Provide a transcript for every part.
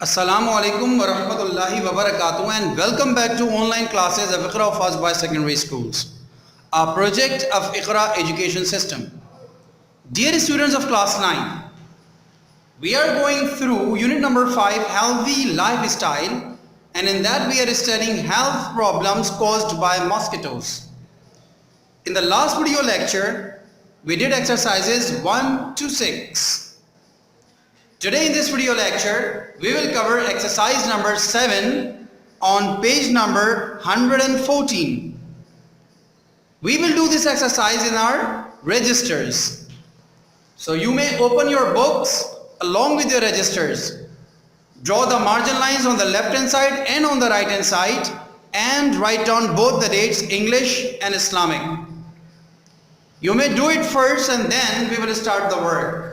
Assalamu alaikum wa rahmatullahi wa barakatuh and welcome back to online classes of Iqra First Boys Secondary Schools, a project of Iqra Education System. Dear students of class 9, we are going through unit number 5, healthy lifestyle, and in that we are studying health problems caused by mosquitoes. In the last video lecture, we did exercises 1 to 6. Today in this video lecture, we will cover exercise number 7 on page number 114. We will do this exercise in our registers. So you may open your books along with your registers. Draw the margin lines on the left hand side and on the right hand side and write down both the dates English and Islamic. You may do it first and then we will start the work.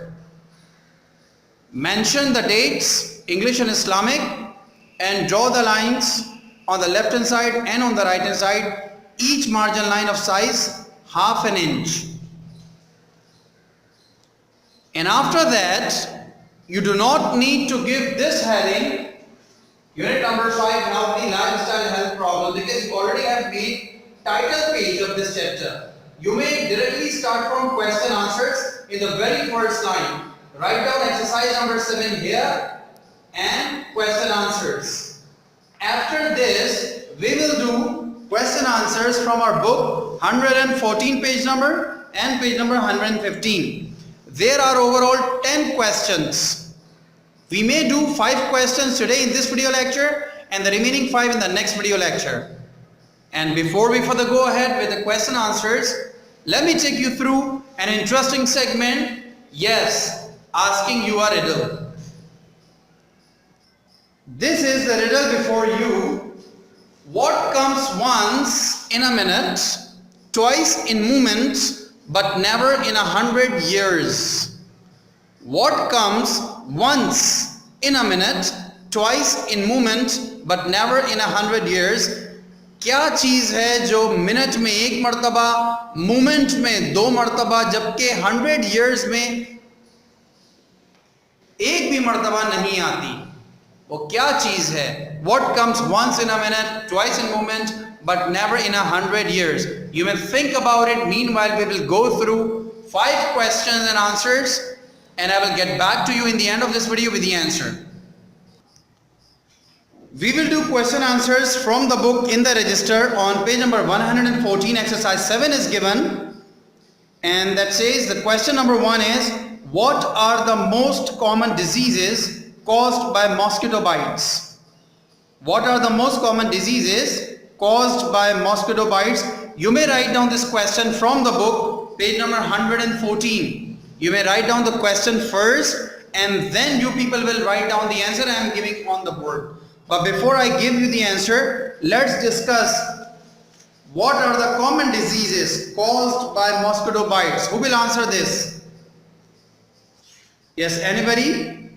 Mention the dates, English and Islamic, and draw the lines on the left hand side and on the right hand side, each margin line of size half an inch. And after that, you do not need to give this heading, unit number 5, healthy lifestyle health problem, because you already have made title page of this chapter. You may directly start from question answers in the very first line. Write down exercise number 7 here and question answers. After this, we will do question answers from our book 114 page number and page number 115. There are overall 10 questions. We may do 5 questions today in this video lecture and the remaining 5 in the next video lecture. And before we further go ahead with the question answers, let me take you through an interesting segment. Yes, asking you a riddle. This is the riddle before you. What comes once in a minute, twice in moment, but never in 100 years? What comes once in a minute, twice in moment, but never in 100 years? क्या चीज़ है जो minute में एक मर्तबा, moment में 2 मर्तबा, जबकि 100 years में एक भी मर्तबा नहीं आती? वो क्या चीज है? What comes once in a minute, twice in moment, but never in 100 years? You may think about it. Meanwhile, we will go through 5 questions and answers, and I will get back to you in the end of this video with the answer. We will do question answers from the book in the register on page number 114. Exercise 7 is given, and that says the question number 1 is, what are the most common diseases caused by mosquito bites? What are the most common diseases caused by mosquito bites? You may write down this question from the book, page number 114. You may write down the question first and then you people will write down the answer I am giving on the board. But before I give you the answer, let's discuss what are the common diseases caused by mosquito bites. Who will answer this? Yes, anybody?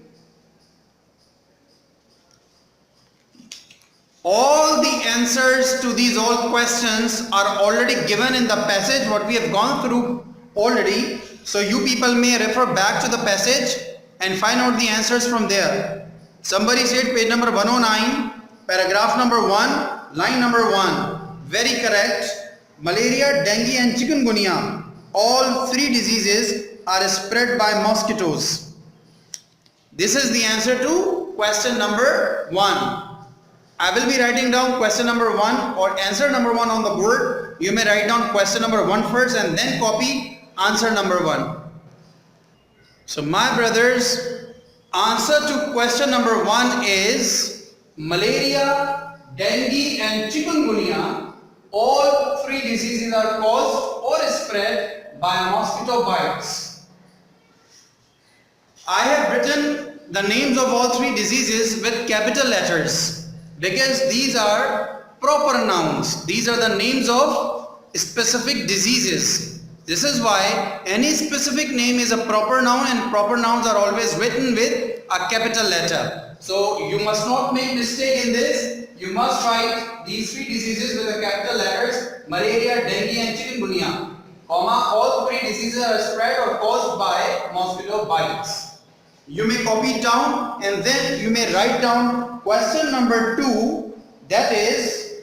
All the answers to these all questions are already given in the passage what we have gone through already. So you people may refer back to the passage and find out the answers from there. Somebody said page number 109, paragraph number 1, line number 1. Very correct. Malaria, dengue and chikungunya, all 3 diseases are spread by mosquitoes. This is the answer to question number 1. I will be writing down question number 1 or answer number 1 on the board. You may write down question number 1 first and then copy answer number 1. So my brothers, answer to question number 1 is malaria, dengue and chikungunya. All 3 diseases are caused or spread by mosquito bites. I have written the names of all 3 diseases with capital letters because these are proper nouns. These are the names of specific diseases. This is why any specific name is a proper noun and proper nouns are always written with a capital letter. So you must not make mistake in this. You must write these 3 diseases with the capital letters malaria, dengue and chikungunya. All 3 diseases are spread or caused by mosquito bites. You may copy it down and then you may write down question number 2, that is,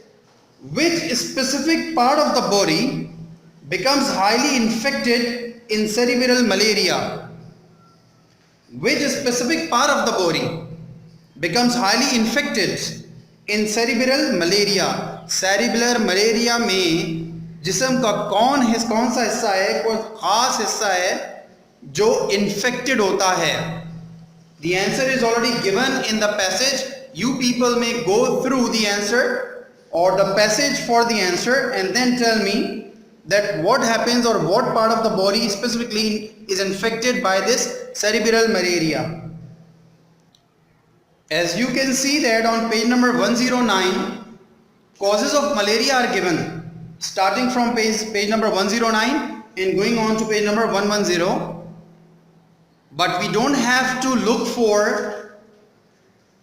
which specific part of the body becomes highly infected in cerebral malaria? Which specific part of the body becomes highly infected in cerebral malaria? Cerebral malaria में जिस्म का कौन सा हिस्सा है, कोई खास हिस्सा है जो infected होता है? The answer is already given in the passage. You people may go through the answer or the passage for the answer and then tell me that what happens or what part of the body specifically is infected by this cerebral malaria. As you can see that on page number 109, causes of malaria are given starting from page number 109 and going on to page number 110. But we don't have to look for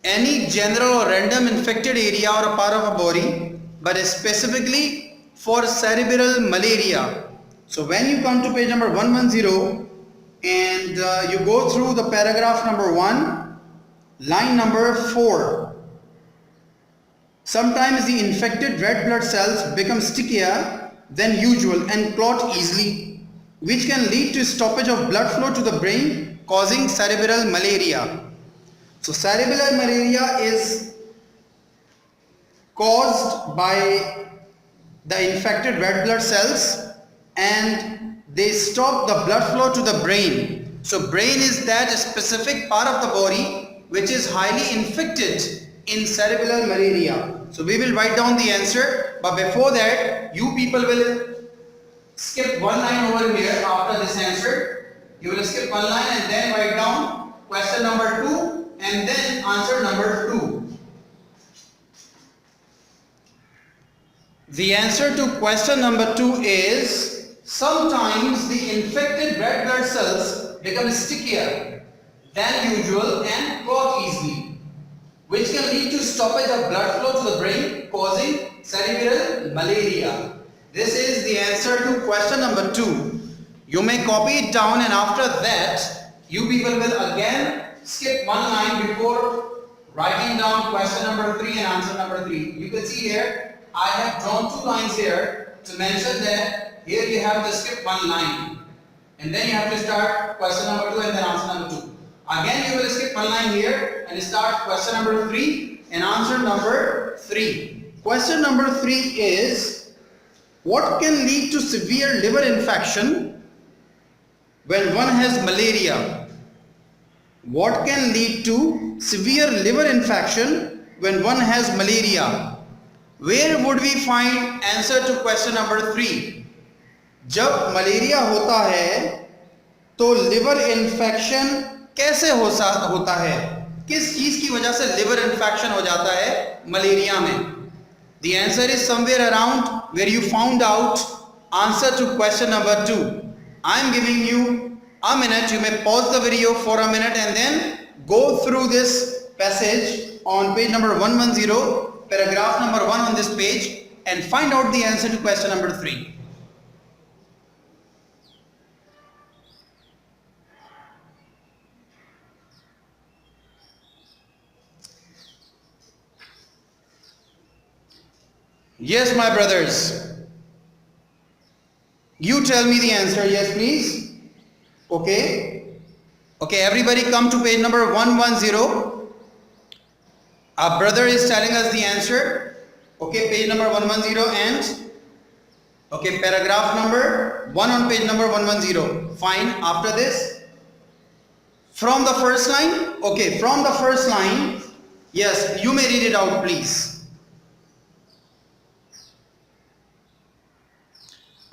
any general or random infected area or a part of a body, but specifically for cerebral malaria. So when you come to page number 110 and you go through the paragraph number 1, line number 4. Sometimes the infected red blood cells become stickier than usual and clot easily, which can lead to stoppage of blood flow to the brain, causing cerebral malaria. So cerebral malaria is caused by the infected red blood cells and they stop the blood flow to the brain. So brain is that specific part of the body which is highly infected in cerebral malaria. So we will write down the answer, but before that you people will skip one line over here after this answer. You will skip one line and then write down question number 2 and then answer number 2. The answer to question number 2 is, sometimes the infected red blood cells become stickier than usual and clot easily, which can lead to stoppage of blood flow to the brain, causing cerebral malaria. This is the answer to question number 2. You may copy it down and after that you people will again skip one line before writing down question number 3 and answer number 3. You can see here I have drawn 2 lines here to mention that here you have to skip one line and then you have to start question number 2 and then answer number 2. Again you will skip one line here and start question number 3 and answer number 3. Question number 3 is, what can lead to severe liver infection when one has malaria? What can lead to severe liver infection when one has malaria? Where would we find answer to question number 3? जब malaria होता है तो liver infection कैसे होता है? किस चीज की वजह से लिवर इन्फेक्शन हो जाता है मलेरिया में? The answer is somewhere around where you found out answer to question number 2. I am giving you a minute. You may pause the video for a minute and then go through this passage on page number 110, paragraph number 1 on this page, and find out the answer to question number 3. Yes, my brothers. You tell me the answer. Yes, please. Okay. Okay, everybody come to page number 110. Our brother is telling us the answer. Okay, page number 110 and okay, paragraph number 1 on page number 110. Fine. After this, from the first line. Okay, from the first line. Yes, you may read it out, please.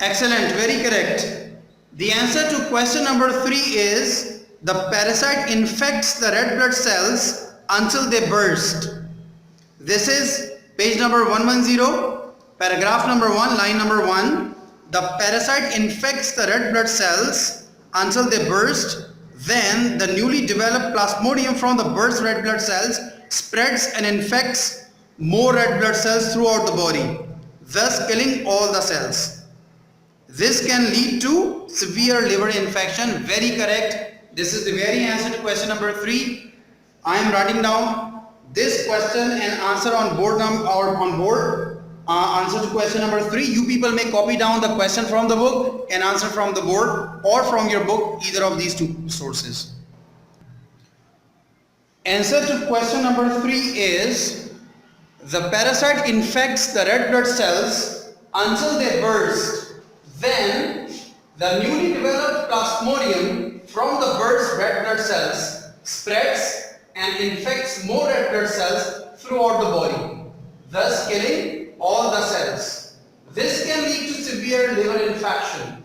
Excellent, very correct. The answer to question number 3 is, the parasite infects the red blood cells until they burst. This is page number 110, paragraph number 1, line number 1. The parasite infects the red blood cells until they burst. Then the newly developed plasmodium from the burst red blood cells spreads and infects more red blood cells throughout the body, thus killing all the cells. This can lead to severe liver infection. Very correct. This is the very answer to question number 3. I am writing down this question and answer on board answer to question number 3. You people may copy down the question from the book and answer from the board or from your book, either of these two sources. Answer to question number 3 is: the parasite infects the red blood cells until they burst. Then the newly developed plasmodium from the burst red blood cells spreads and infects more red blood cells throughout the body, thus killing all the cells. This can lead to severe liver infection.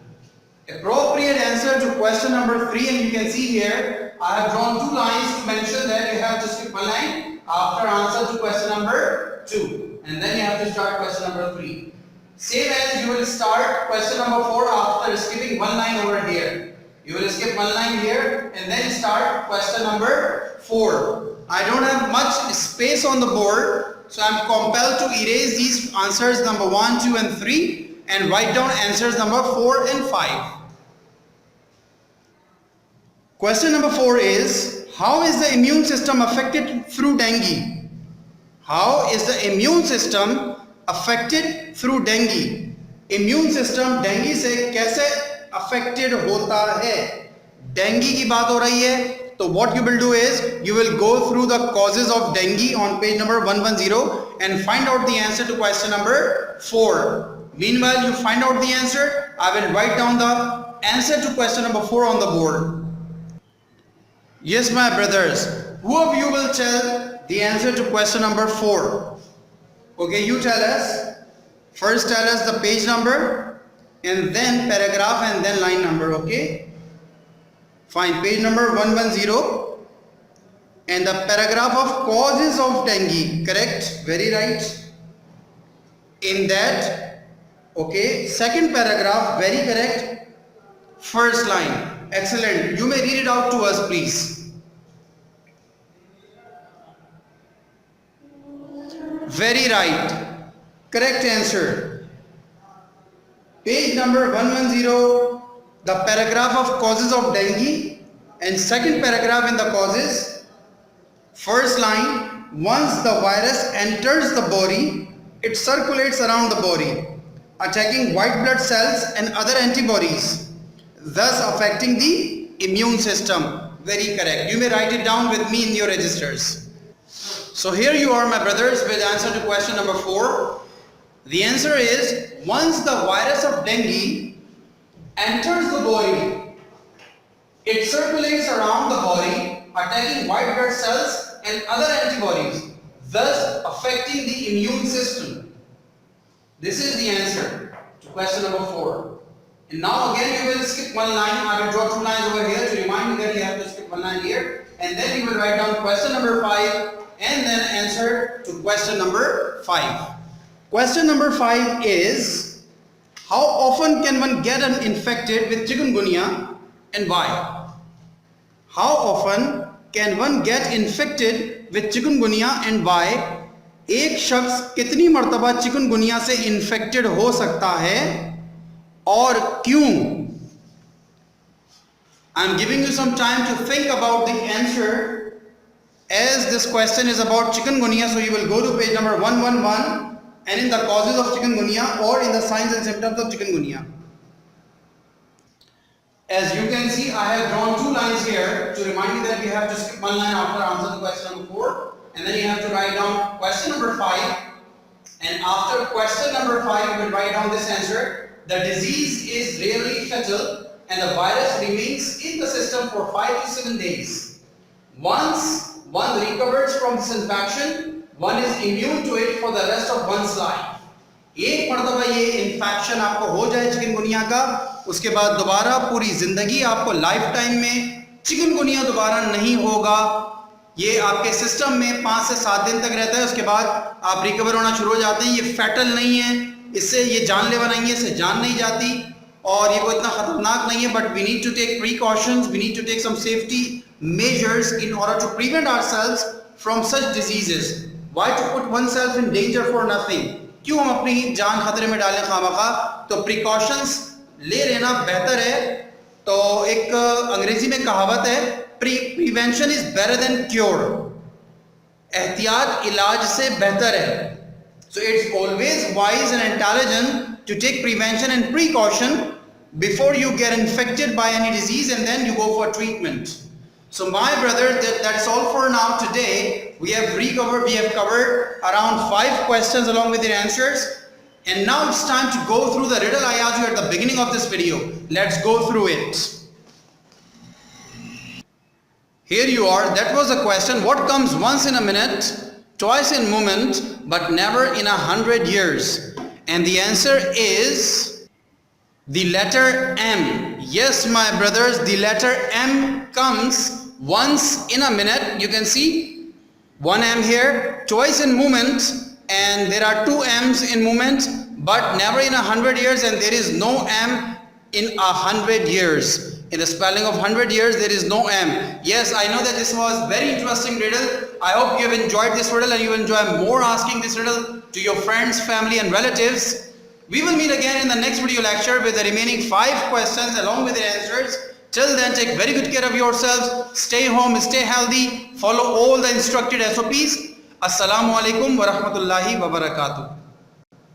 Appropriate answer to question number 3, and you can see here I have drawn 2 lines to mention that you have to skip one line after answer to question number 2, and then you have to start question number 3. Same as you will start question number 4 after skipping one line over here. You will skip one line here and then start question number 4. I don't have much space on the board, so I am compelled to erase these answers number 1, 2 and 3 and write down answers number 4 and 5. Question number 4 is: how is the immune system affected through dengue? How is the immune system affected through dengue? Immune system dengue से कैसे affected होता है? Dengue की बात हो रही है, तो what you will do is you will go through the causes of dengue on page number 110 and find out the answer to question number 4. Meanwhile, you find out the answer. I will write down the answer to question number 4 on the board. Yes, my brothers, who of you will tell the answer to question number 4? Okay, you tell us. First tell us the page number and then paragraph and then line number, okay? Fine, page number 110 and the paragraph of causes of dengue, correct? Very right. In that, okay, second paragraph, very correct. First line, excellent. You may read it out to us, please. Very right. Correct answer. Page number 110, the paragraph of causes of dengue and second paragraph in the causes. First line: once the virus enters the body, it circulates around the body, attacking white blood cells and other antibodies, thus affecting the immune system. Very correct. You may write it down with me in your registers. So here you are, my brothers, with answer to question number 4. The answer is: once the virus of dengue enters the body, it circulates around the body, attacking white blood cells and other antibodies, thus affecting the immune system. This is the answer to question number 4. And now again you will skip one line. I will draw 2 lines over here to remind you that you have to skip one line here, and then you will write down question number 5 and then answer to question number 5. Question number 5 is: how often can one get infected with chikungunya and why? How often can one get infected with chikungunya and why? एक शख्स कितनी मर्तबा chikungunya से infected हो सकता है और क्यों? I am giving you some time to think about the answer, as this question is about chikungunya. So you will go to page number 111 and in the causes of chikungunya or in the signs and symptoms of chikungunya. As you can see, I have drawn 2 lines here to remind you that you have to skip one line after answer to question number 4, and then you have to write down question number 5, and after question number 5 you will write down this answer: the disease is rarely fatal and the virus remains in the system for 5 to 7 days. Once one recovers from this infection, one is immune to it for the rest of one's life. एक मर्तबा ये infection आपको हो जाए chikungunya का, उसके बाद दोबारा पूरी जिंदगी आपको लाइफ टाइम में चिकनगुनिया दोबारा नहीं होगा. ये आपके सिस्टम में 5 से 7 दिन तक रहता है, उसके बाद आप रिकवर होना शुरू हो जाते हैं. ये फैटल नहीं है, इससे ये जानलेवा नहीं है, इससे जान नहीं जाती और ये कोई इतना खतरनाक नहीं है. But we need to take precautions, we need to take some safety measures in order to prevent ourselves from such diseases. Why to put oneself in danger for nothing? क्यों हम अपनी जान खतरे में डालें खामखा? तो प्रिकॉशंस ले लेना बेहतर है तो एक अंग्रेजी में कहावत है, prevention is better than cure, एहतियात इलाज से बेहतर है. So it's always wise and intelligent to take prevention and precaution before you get infected by any disease and then you go for treatment. So my brother, that's all for now today. We have covered around 5 questions along with their answers. And now it's time to go through the riddle I asked you at the beginning of this video. Let's go through it. Here you are. That was the question. What comes once in a minute, twice in a moment, but never in 100 years? And the answer is the letter M. Yes, my brothers, the letter M comes once in a minute. You can see one M here, twice in moment, and there are 2 M's in moment, but never in 100 years, and there is no M in 100 years. In the spelling of 100 years, there is no M. Yes, I know that this was very interesting riddle. I hope you have enjoyed this riddle and you will enjoy more asking this riddle to your friends, family and relatives. We will meet again in the next video lecture with the remaining 5 questions along with the answers. Till then, take very good care of yourselves. Stay home, stay healthy. Follow all the instructed SOPs. Assalamu alaikum wa rahmatullahi wa barakatuh.